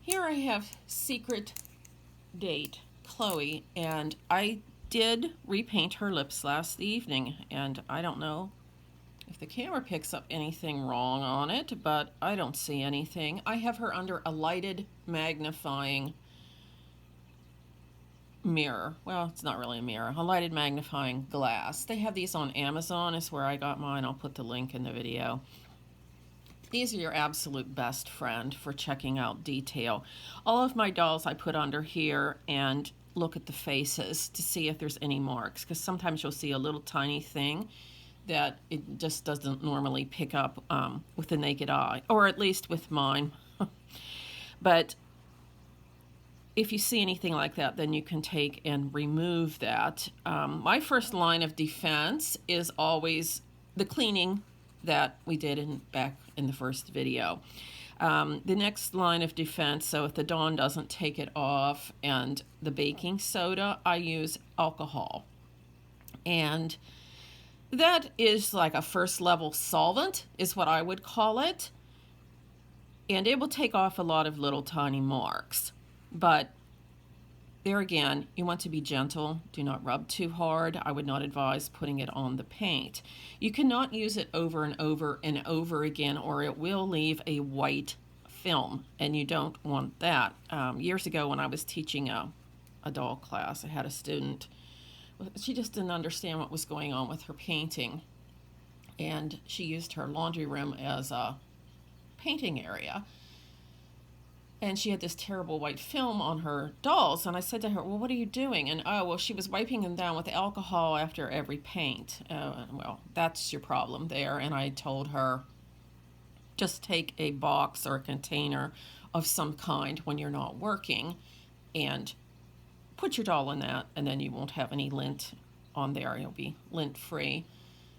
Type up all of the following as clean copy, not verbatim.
Here I have Secret Date Chloe, and I did repaint her lips last evening, and I don't know if the camera picks up anything wrong on it, but I don't see anything. I have her under a lighted magnifying mirror. Well, it's not really a mirror, a lighted magnifying glass. They have these on Amazon, is where I got mine. I'll put the link in the video. These are your absolute best friend for checking out detail. All of my dolls I put under here and look at the faces to see if there's any marks, because sometimes you'll see a little tiny thing that it just doesn't normally pick up with the naked eye, or at least with mine. But if you see anything like that, then you can take and remove that. My first line of defense is always the cleaning that we did back in the first video. The next line of defense, so if the Dawn doesn't take it off, and the baking soda, I use alcohol. And that is like a first level solvent, is what I would call it. And it will take off a lot of little tiny marks. But there again, you want to be gentle. Do not rub too hard. I would not advise putting it on the paint. You cannot use it over and over and over again, or it will leave a white film, and you don't want that. Years ago when I was teaching a doll class, I had a student. She just didn't understand what was going on with her painting, and she used her laundry room as a painting area. And she had this terrible white film on her dolls. And I said to her, well, what are you doing? And, oh, well, she was wiping them down with alcohol after every paint. Well, that's your problem there. And I told her, just take a box or a container of some kind when you're not working and put your doll in that, and then you won't have any lint on there. You'll be lint free.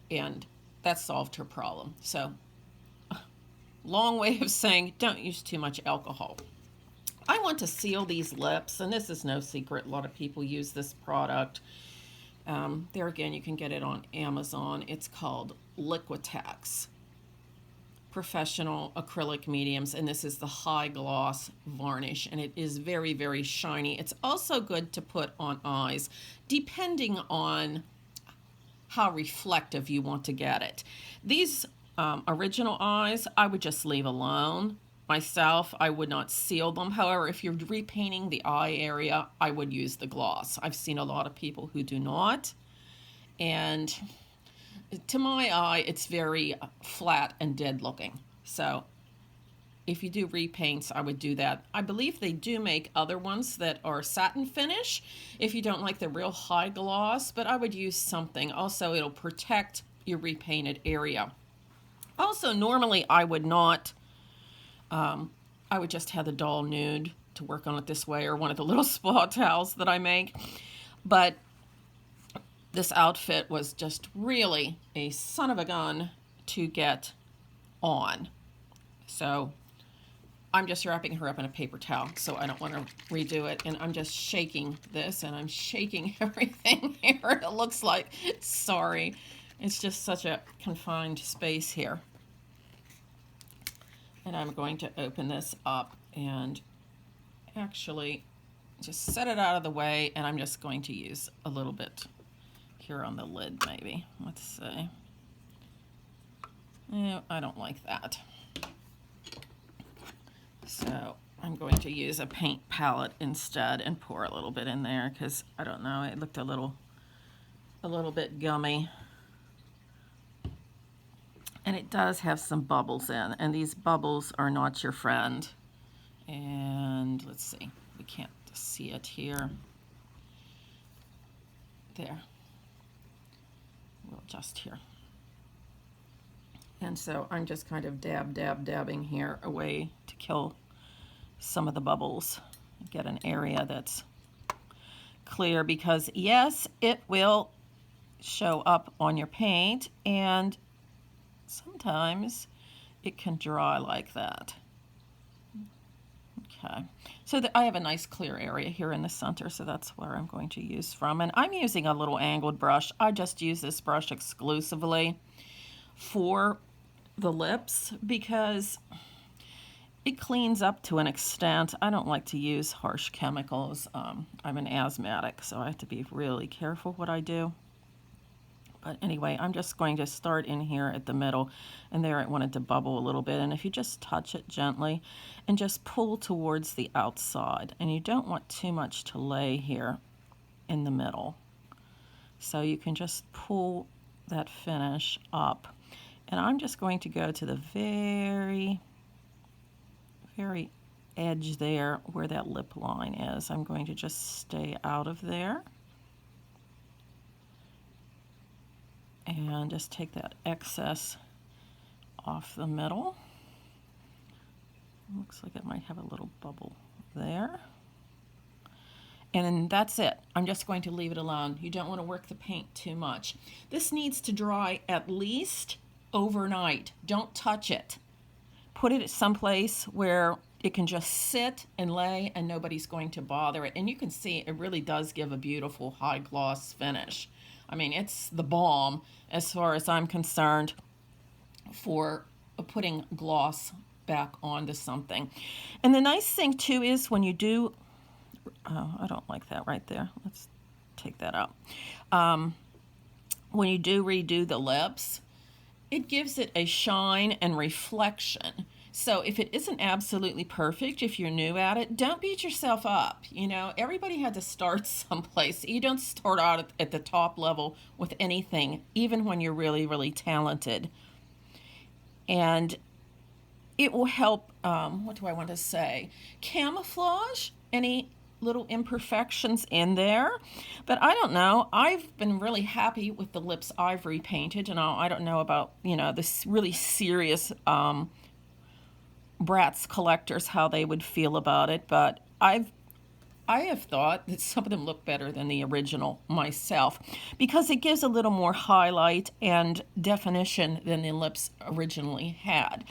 And that solved her problem. So, long way of saying, don't use too much alcohol. I want to seal these lips, and this is no secret. A lot of people use this product. There again, you can get it on Amazon. It's called Liquitex Professional Acrylic Mediums, and this is the high gloss varnish, and it is very, very shiny. It's also good to put on eyes, depending on how reflective you want to get it. These original eyes, I would just leave alone. Myself, I would not seal them. However, if you're repainting the eye area, I would use the gloss. I've seen a lot of people who do not. And to my eye, it's very flat and dead looking. So if you do repaints, I would do that. I believe they do make other ones that are satin finish if you don't like the real high gloss, but I would use something. Also, it'll protect your repainted area. Also, normally I would not, I would just have the doll nude to work on it this way, or one of the little spa towels that I make. But this outfit was just really a son of a gun to get on. So I'm just wrapping her up in a paper towel, so I don't want to redo it. And I'm just shaking this, and I'm shaking everything here. It looks like, sorry. It's just such a confined space here. And I'm going to open this up and actually just set it out of the way, and I'm just going to use a little bit here on the lid maybe. Let's see. I don't like that. So I'm going to use a paint palette instead and pour a little bit in there, because I don't know, it looked a little bit gummy. And it does have some bubbles in, and these bubbles are not your friend. And let's see, we can't see it here. There. We'll adjust here. And so I'm just kind of dabbing here away to kill some of the bubbles. Get an area that's clear, because yes, it will show up on your paint, and sometimes it can dry like that. Okay, so I have a nice clear area here in the center, so that's where I'm going to use from. And I'm using a little angled brush. I just use this brush exclusively for the lips, because it cleans up to an extent. I don't like to use harsh chemicals. I'm an asthmatic, so I have to be really careful what I do. But anyway, I'm just going to start in here at the middle, and there it wanted to bubble a little bit. And if you just touch it gently and just pull towards the outside, and you don't want too much to lay here in the middle. So you can just pull that finish up. And I'm just going to go to the very edge there where that lip line is. I'm going to just stay out of there. And just take that excess off the middle. Looks like it might have a little bubble there. And then that's it. I'm just going to leave it alone. You don't want to work the paint too much. This needs to dry at least overnight. Don't touch it. Put it someplace where it can just sit and lay and nobody's going to bother it. And you can see it really does give a beautiful high gloss finish. I mean, it's the balm as far as I'm concerned for putting gloss back onto something. And the nice thing too is when you do, oh, I don't like that right there. Let's take that out. When you do redo the lips, it gives it a shine and reflection. So if it isn't absolutely perfect, if you're new at it, don't beat yourself up. You know, everybody had to start someplace. You don't start out at the top level with anything, even when you're really, really talented. And it will help, what do I want to say, camouflage any little imperfections in there. But I don't know, I've been really happy with the lips I've repainted, and I don't know about, you know, this really serious Bratz collectors, how they would feel about it, but I have thought that some of them look better than the original myself because it gives a little more highlight and definition than the lips originally had.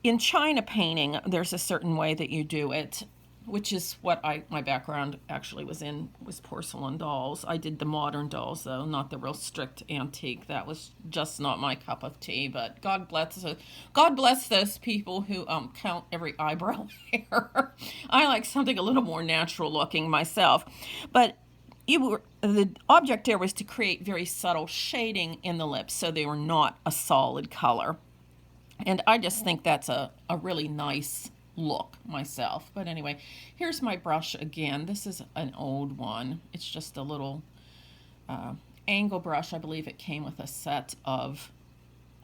In China painting, there's a certain way that you do it, which is what my background actually was porcelain dolls. I did the modern dolls though, not the real strict antique. That was just not my cup of tea. But God bless those people who count every eyebrow hair. I like something a little more natural looking myself. But the object there was to create very subtle shading in the lips, so they were not a solid color. And I just think that's a really nice look myself. But anyway, here's my brush again. This is an old one. It's just a little angle brush. I believe it came with a set of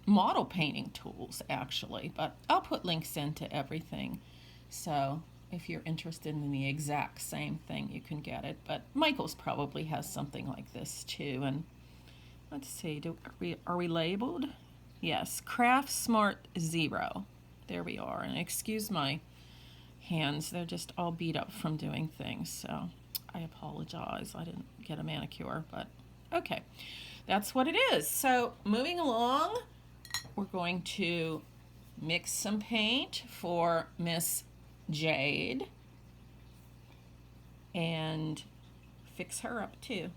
model painting tools actually, but I'll put links into everything, so if you're interested in the exact same thing you can get it. But Michael's probably has something like this too. And let's see, are we labeled? Yes, Craft Smart 0. There we are. And excuse my hands, they're just all beat up from doing things, so I apologize. I didn't get a manicure, but okay, that's what it is. So moving along, we're going to mix some paint for Miss Jade and fix her up too.